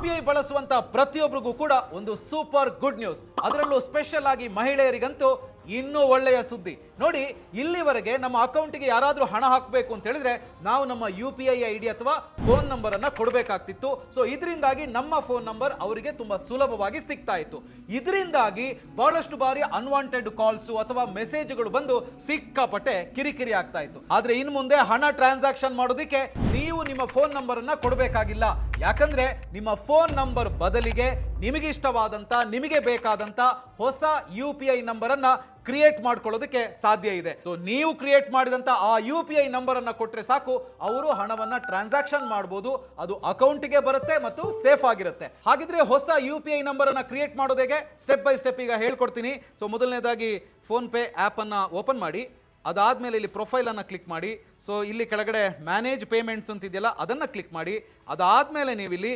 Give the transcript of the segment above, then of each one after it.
UPI ಬಳಸುವಂತ ಪ್ರತಿಯೊಬ್ಬರಿಗೂ ಕೂಡ ಒಂದು ಸೂಪರ್ ಗುಡ್ ನ್ಯೂಸ್. ಅದರಲ್ಲೂ ಸ್ಪೆಷಲ್ ಆಗಿ ಮಹಿಳೆಯರಿಗಂತೂ ಇನ್ನೂ ಒಳ್ಳೆಯ ಸುದ್ದಿ. ನೋಡಿ, ಇಲ್ಲಿವರೆಗೆ ನಮ್ಮ ಅಕೌಂಟಿಗೆ ಯಾರಾದರೂ ಹಣ ಹಾಕಬೇಕು ಅಂತ ಹೇಳಿದ್ರೆ ನಾವು ನಮ್ಮ UPI ID ಅಥವಾ ಫೋನ್ ನಂಬರ್ ಅನ್ನ ಕೊಡಬೇಕಾಗ್ತಿತ್ತು. ಸೊ ಇದರಿಂದಾಗಿ ನಮ್ಮ ಫೋನ್ ನಂಬರ್ ಅವರಿಗೆ ತುಂಬಾ ಸುಲಭವಾಗಿ ಸಿಗ್ತಾ ಇತ್ತು. ಇದರಿಂದಾಗಿ ಬಹಳಷ್ಟು ಬಾರಿ ಅನ್ವಾಂಟೆಡ್ ಕಾಲ್ಸ್ ಅಥವಾ ಮೆಸೇಜ್ಗಳು ಬಂದು ಸಿಕ್ಕಾಪಟ್ಟೆ ಕಿರಿಕಿರಿ ಆಗ್ತಾ ಇತ್ತು. ಆದ್ರೆ ಇನ್ನು ಮುಂದೆ ಹಣ ಟ್ರಾನ್ಸಾಕ್ಷನ್ ಮಾಡೋದಕ್ಕೆ ನೀವು ನಿಮ್ಮ ಫೋನ್ ನಂಬರ್ ಅನ್ನ ಕೊಡಬೇಕಾಗಿಲ್ಲ. ಯಾಕಂದ್ರೆ ನಿಮ್ಮ ಫೋನ್ ನಂಬರ್ ಬದಲಿಗೆ ನಿಮಗೆ ಇಷ್ಟವಾದಂತ, ನಿಮಗೆ ಬೇಕಾದಂತ ಹೊಸ UPI ನಂಬರ್ ಅನ್ನ ಕ್ರಿಯೇಟ್ ಮಾಡ್ಕೊಳ್ಳೋದಕ್ಕೆ ಸಾಧ್ಯ ಇದೆ. ಸೊ ನೀವು ಕ್ರಿಯೇಟ್ ಮಾಡಿದಂತ ಆ UPI ನಂಬರ್ ಅನ್ನ ಕೊಟ್ರೆ ಸಾಕು, ಅವರು ಹಣವನ್ನ ಟ್ರಾನ್ಸಾಕ್ಷನ್ ಮಾಡಬಹುದು. ಅದು ಅಕೌಂಟ್ಗೆ ಬರುತ್ತೆ ಮತ್ತು ಸೇಫ್ ಆಗಿರುತ್ತೆ. ಹಾಗಿದ್ರೆ ಹೊಸ UPI ನಂಬರ್ ಅನ್ನ ಕ್ರಿಯೇಟ್ ಮಾಡೋದಕ್ಕೆ ಸ್ಟೆಪ್ ಬೈ ಸ್ಟೆಪ್ ಈಗ ಹೇಳ್ಕೊಡ್ತೀನಿ. ಸೊ ಮೊದಲನೇದಾಗಿ ಫೋನ್ ಪೇ ಆಪ್ ಅನ್ನ ಓಪನ್ ಮಾಡಿ. ಅದಾದ್ಮೇಲೆ ಇಲ್ಲಿ ಪ್ರೊಫೈಲ್ ಅನ್ನ ಕ್ಲಿಕ್ ಮಾಡಿ. ಸೊ ಇಲ್ಲಿ ಕೆಳಗಡೆ ಮ್ಯಾನೇಜ್ ಪೇಮೆಂಟ್ಸ್ ಅಂತ ಇದೆಯಲ್ಲ ಅದನ್ನ ಕ್ಲಿಕ್ ಮಾಡಿ. ಅದಾದ್ಮೇಲೆ ನೀವು ಇಲ್ಲಿ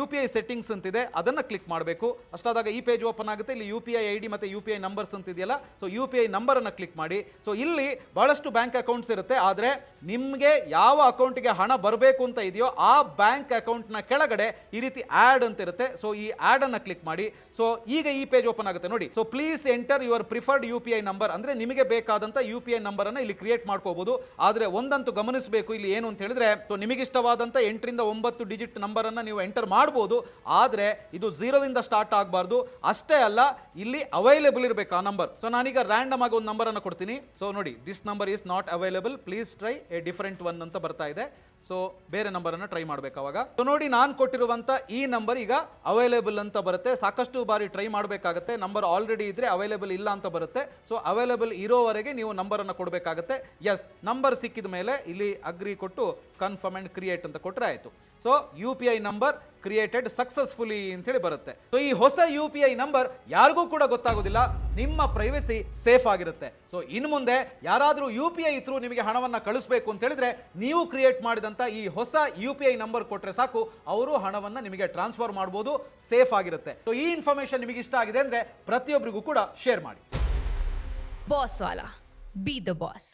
UPI ಸೆಟ್ಟಿಂಗ್ಸ್ ಅಂತಿದೆ ಅದನ್ನ ಕ್ಲಿಕ್ ಮಾಡಬೇಕು. ಅಷ್ಟಾದಾಗ ಈ ಪೇಜ್ ಓಪನ್ ಆಗುತ್ತೆ. ಇಲ್ಲಿ UPI ID ಮತ್ತೆ UPI ನಂಬರ್ಸ್ ಅಂತ ಇದೆಯಲ್ಲ, ಸೊ UPI ನಂಬರ್ ಅನ್ನ ಕ್ಲಿಕ್ ಮಾಡಿ. ಸೊ ಇಲ್ಲಿ ಬಹಳಷ್ಟು ಬ್ಯಾಂಕ್ ಅಕೌಂಟ್ಸ್ ಇರುತ್ತೆ. ಆದ್ರೆ ನಿಮ್ಗೆ ಯಾವ ಅಕೌಂಟ್ಗೆ ಹಣ ಬರಬೇಕು ಅಂತ ಇದೆಯೋ ಆ ಬ್ಯಾಂಕ್ ಅಕೌಂಟ್ ನ ಕೆಳಗಡೆ ಈ ರೀತಿ ಆಡ್ ಅಂತ ಇರುತ್ತೆ. ಸೊ ಈ ಆಡ್ ಅನ್ನ ಕ್ಲಿಕ್ ಮಾಡಿ. ಸೊ ಈಗ ಈ ಪೇಜ್ ಓಪನ್ ಆಗುತ್ತೆ ನೋಡಿ. So please enter your preferred UPI number, ಅಂದ್ರೆ ನಿಮಗೆ ಬೇಕಾದಂತ UPI ನಂಬರ್ ಅನ್ನ ಇಲ್ಲಿ ಕ್ರಿಯೇಟ್ ಮಾಡ್ಕೋಬಹುದು. ಆದ್ರೆ ಒಂದಂತೂ ಗಮನಿಸಬೇಕು, ಇಲ್ಲಿ ಏನು ಅಂತ ಹೇಳಿದ್ರೆ ನಿಮಗೆ ಇಷ್ಟವಾದಂತ 8 ರಿಂದ 9 ಡಿಜಿಟ್ ನಂಬರ್ ಅನ್ನ ನೀವು ಎಂಟರ್ ಮಾಡಬಹುದು. ಆದ್ರೆ ಇದು 0 ದಿಂದ ಸ್ಟಾರ್ಟ್ ಆಗಬಾರ್ದು. ಅಷ್ಟೇ ಅಲ್ಲ, ಇಲ್ಲಿ ಅವೈಲೇಬಲ್ ಇರಬೇಕು ಆ ನಂಬರ್. ಸೊ ನಾನೀಗ ರ್ಯಾಂಡಮ್ ಆಗಿ ಒಂದು ನಂಬರ್ ಅನ್ನು ಕೊಡ್ತೀನಿ. ಸೊ ನೋಡಿ, this number is not available, please try A different one ಅಂತ ಬರ್ತಾ ಇದೆ. ಸೊ ಬೇರೆ ನಂಬರ್ ಅನ್ನ ಟ್ರೈ ಮಾಡಬೇಕು ಅವಾಗ. ಸೊ ನೋಡಿ, ನಾನು ಕೊಟ್ಟಿರುವಂತ ಈ ನಂಬರ್ ಈಗ ಅವೈಲೇಬಲ್ ಅಂತ ಬರುತ್ತೆ. ಸಾಕಷ್ಟು ಬಾರಿ ಟ್ರೈ ಮಾಡಬೇಕಾಗುತ್ತೆ. ನಂಬರ್ ಆಲ್ರೆಡಿ ಇದ್ರೆ ಅವೈಲೇಬಲ್ ಇಲ್ಲ ಅಂತ ಬರುತ್ತೆ. ಸೊ ಅವೈಲೇಬಲ್ ಇರೋವರೆಗೆ ನೀವು ನಂಬರ್ ಅನ್ನ ಕೊಡಬೇಕಾಗುತ್ತೆ. ಎಸ್, ನಂಬರ್ ಸಿಕ್ಕಿದ ಮೇಲೆ ಇಲ್ಲಿ ಅಗ್ರಿ ಕೊಟ್ಟು ಕನ್ಫರ್ಮ್ ಅಂಡ್ ಕ್ರಿಯೇಟ್ ಅಂತ ಕೊಟ್ಟರೆ ಆಯ್ತು. So UPI number created successfully ಅಂತ ಹೇಳಿ ಬರುತ್ತೆ. ಸೊ ಈ ಹೊಸ UPI ನಂಬರ್ ಯಾರಿಗೂ ಕೂಡ ಗೊತ್ತಾಗೋದಿಲ್ಲ, ನಿಮ್ಮ ಪ್ರೈವಸಿ ಸೇಫ್ ಆಗಿರುತ್ತೆ. ಸೊ ಇನ್ನು ಮುಂದೆ ಯಾರಾದರೂ UPI ಥ್ರೂ ನಿಮಗೆ ಹಣವನ್ನ ಕಳಿಸಬೇಕು ಅಂತ ಹೇಳಿದ್ರೆ ನೀವು ಕ್ರಿಯೇಟ್ ಮಾಡಿದಂತ ಈ ಹೊಸ UPI ನಂಬರ್ ಕೊಟ್ರೆ ಸಾಕು, ಅವರು ಹಣವನ್ನ ನಿಮಗೆ ಟ್ರಾನ್ಸ್ಫರ್ ಮಾಡಬಹುದು, ಸೇಫ್ ಆಗಿರುತ್ತೆ. ಸೊ ಈ ಇನ್ಫಾರ್ಮೇಶನ್ ನಿಮಗೆ ಇಷ್ಟ ಆಗಿದೆ ಅಂದ್ರೆ ಪ್ರತಿಯೊಬ್ಬರಿಗೂ ಕೂಡ ಶೇರ್ ಮಾಡಿ. Boss Vala, B the boss.